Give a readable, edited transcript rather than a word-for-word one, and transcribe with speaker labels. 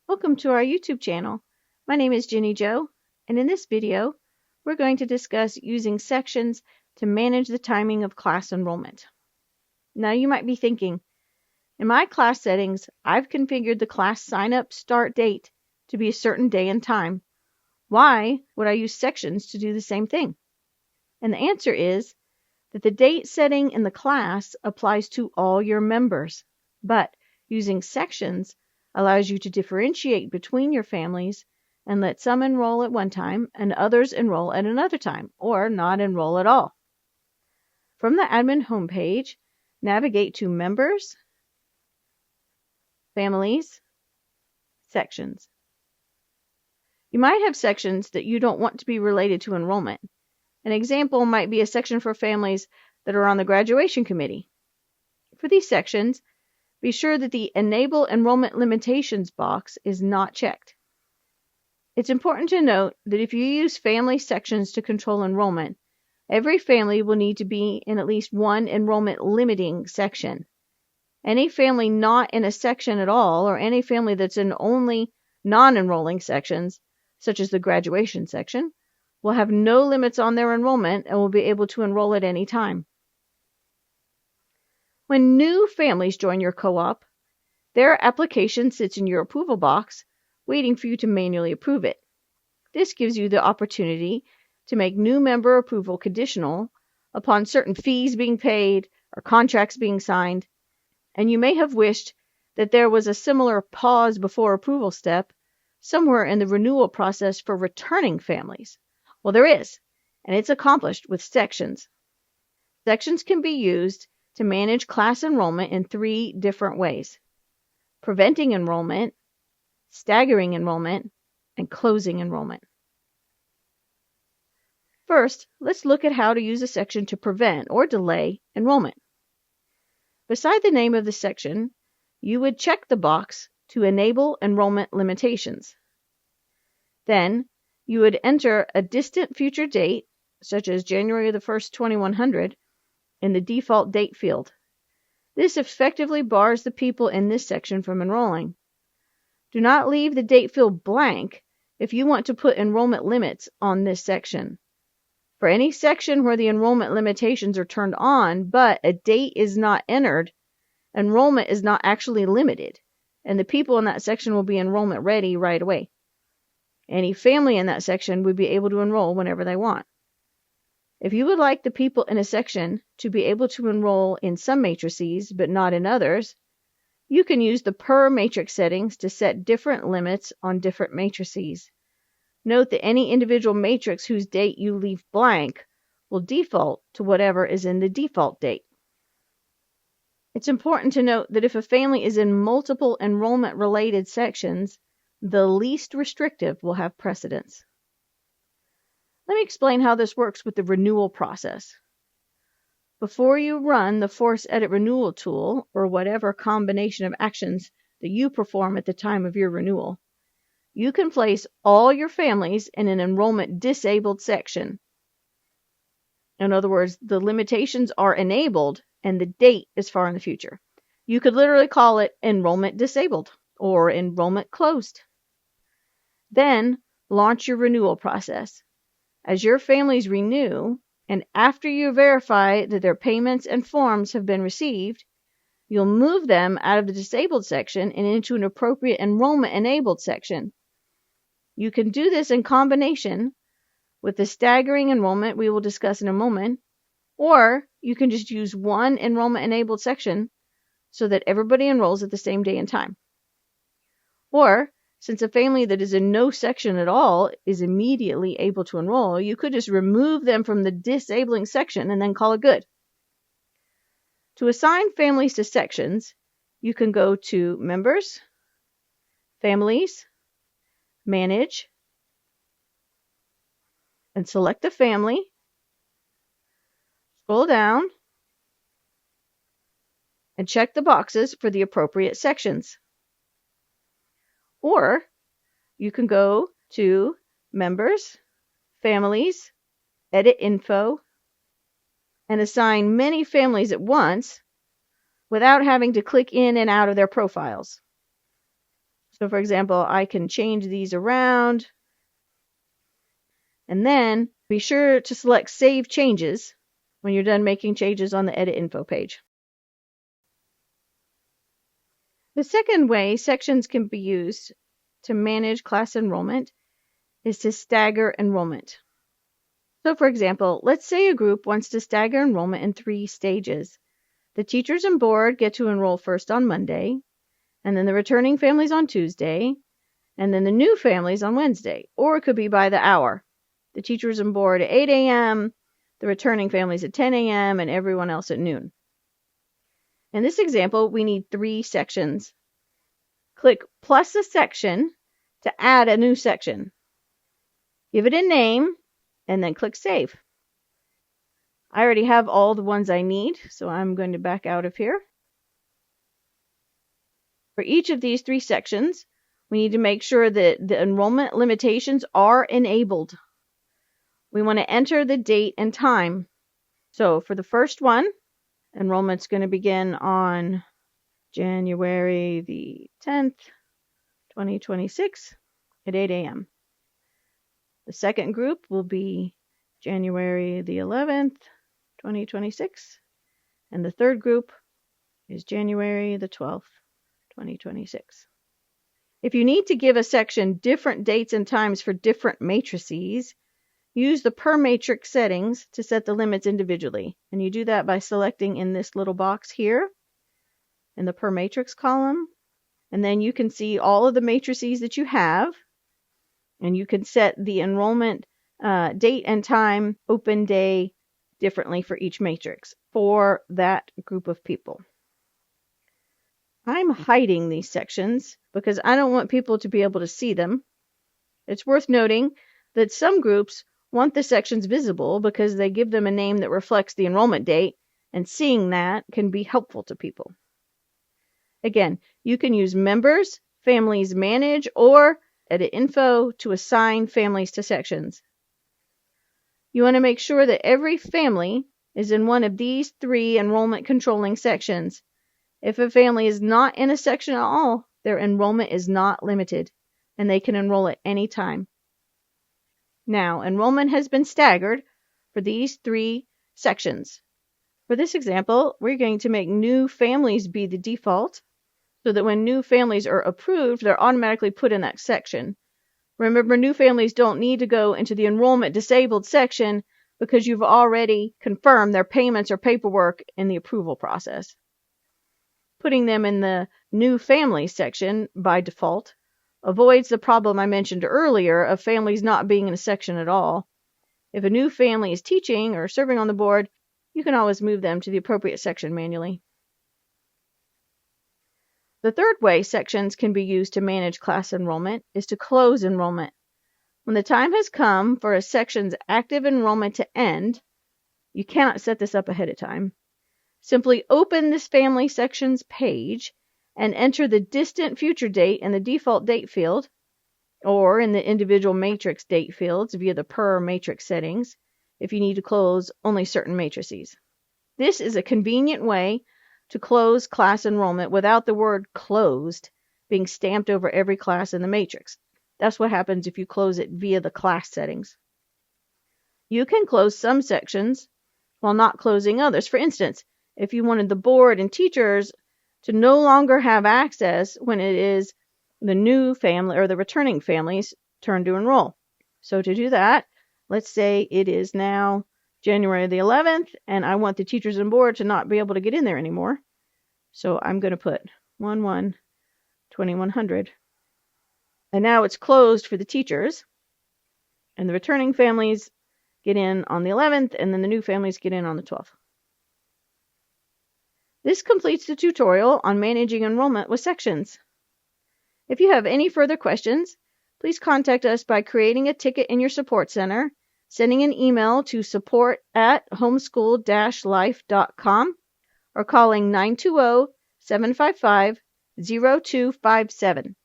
Speaker 1: Welcome to our YouTube channel. My name is Jenny Jo, and in this video, we're going to discuss using sections to manage the timing of class enrollment. Now you might be thinking, in my class settings, I've configured the class sign-up start date to be a certain day and time. Why would I use sections to do the same thing? And the answer is that the date setting in the class applies to all your members, but using sections allows you to differentiate between your families and let some enroll at one time and others enroll at another time, or not enroll at all. From the admin homepage, navigate to Members, Families, Sections. You might have sections that you don't want to be related to enrollment. An example might be a section for families that are on the graduation committee. For these sections, be sure that the Enable Enrollment Limitations box is not checked. It's important to note that if you use family sections to control enrollment, every family will need to be in at least one enrollment limiting section. Any family not in a section at all, or any family that's in only non-enrolling sections, such as the graduation section, will have no limits on their enrollment and will be able to enroll at any time. When new families join your co-op, their application sits in your approval box, waiting for you to manually approve it. This gives you the opportunity to make new member approval conditional upon certain fees being paid or contracts being signed, and you may have wished that there was a similar pause before approval step somewhere in the renewal process for returning families. Well, there is, and it's accomplished with sections. Sections can be used to manage class enrollment in 3 different ways: preventing enrollment, staggering enrollment, and closing enrollment. First, let's look at how to use a section to prevent or delay enrollment. Beside the name of the section, you would check the box to enable enrollment limitations. Then, you would enter a distant future date, such as January the 1st, 2100, in the default date field. This effectively bars the people in this section from enrolling. Do not leave the date field blank if you want to put enrollment limits on this section. For any section where the enrollment limitations are turned on, but a date is not entered, enrollment is not actually limited, and the people in that section will be enrollment ready right away. Any family in that section would be able to enroll whenever they want. If you would like the people in a section to be able to enroll in some matrices but not in others, you can use the per matrix settings to set different limits on different matrices. Note that any individual matrix whose date you leave blank will default to whatever is in the default date. It's important to note that if a family is in multiple enrollment-related sections, the least restrictive will have precedence. Let me explain how this works with the renewal process. Before you run the Force Edit Renewal tool, or whatever combination of actions that you perform at the time of your renewal, you can place all your families in an enrollment disabled section. In other words, the limitations are enabled and the date is far in the future. You could literally call it enrollment disabled or enrollment closed. Then launch your renewal process. As your families renew, and after you verify that their payments and forms have been received, you'll move them out of the disabled section and into an appropriate enrollment enabled section. You can do this in combination with the staggering enrollment we will discuss in a moment, or you can just use one enrollment enabled section so that everybody enrolls at the same day and time. Or, since a family that is in no section at all is immediately able to enroll, you could just remove them from the disabling section and then call it good. To assign families to sections, you can go to Members, Families, Manage, and select a family. Scroll down and check the boxes for the appropriate sections. Or you can go to Members, Families, Edit Info, and assign many families at once without having to click in and out of their profiles. So for example, I can change these around, and then be sure to select Save Changes when you're done making changes on the Edit Info page. The second way sections can be used to manage class enrollment is to stagger enrollment. So for example, let's say a group wants to stagger enrollment in 3 stages. The teachers and board get to enroll first on Monday, and then the returning families on Tuesday, and then the new families on Wednesday. Or it could be by the hour. The teachers and board at 8 a.m., the returning families at 10 a.m., and everyone else at noon. In this example, we need 3 sections. Click plus a section to add a new section. Give it a name, and then click Save. I already have all the ones I need, so I'm going to back out of here. For each of these 3 sections, we need to make sure that the enrollment limitations are enabled. We want to enter the date and time. So for the first one, enrollment's going to begin on January the 10th, 2026 at 8 a.m. The second group will be January the 11th, 2026, and the third group is January the 12th, 2026. If you need to give a section different dates and times for different matrices, use the per matrix settings to set the limits individually. And you do that by selecting in this little box here in the per matrix column. And then you can see all of the matrices that you have. And you can set the enrollment date and time, open day, differently for each matrix for that group of people. I'm hiding these sections because I don't want people to be able to see them. It's worth noting that some groups want the sections visible because they give them a name that reflects the enrollment date, and seeing that can be helpful to people. Again, you can use Members, Families Manage, or Edit Info to assign families to sections. You want to make sure that every family is in one of these 3 enrollment controlling sections. If a family is not in a section at all, their enrollment is not limited, and they can enroll at any time. Now, enrollment has been staggered for these 3 sections. For this example, we're going to make new families be the default, so that when new families are approved, they're automatically put in that section. Remember, new families don't need to go into the enrollment disabled section because you've already confirmed their payments or paperwork in the approval process. Putting them in the new families section by default avoids the problem I mentioned earlier of families not being in a section at all. If a new family is teaching or serving on the board, you can always move them to the appropriate section manually. The third way sections can be used to manage class enrollment is to close enrollment. When the time has come for a section's active enrollment to end, you cannot set this up ahead of time. Simply open this family sections page and enter the distant future date in the default date field, or in the individual matrix date fields via the per matrix settings if you need to close only certain matrices. This is a convenient way to close class enrollment without the word closed being stamped over every class in the matrix. That's what happens if you close it via the class settings. You can close some sections while not closing others. For instance, if you wanted the board and teachers to no longer have access when it is the new family or the returning family's turn to enroll. So to do that, let's say it is now January the 11th, and I want the teachers and board to not be able to get in there anymore. So I'm going to put 1/1/2100. And now it's closed for the teachers, and the returning families get in on the 11th, and then the new families get in on the 12th. This completes the tutorial on managing enrollment with sections. If you have any further questions, please contact us by creating a ticket in your support center, sending an email to support@homeschool-life.com, or calling 920-755-0257.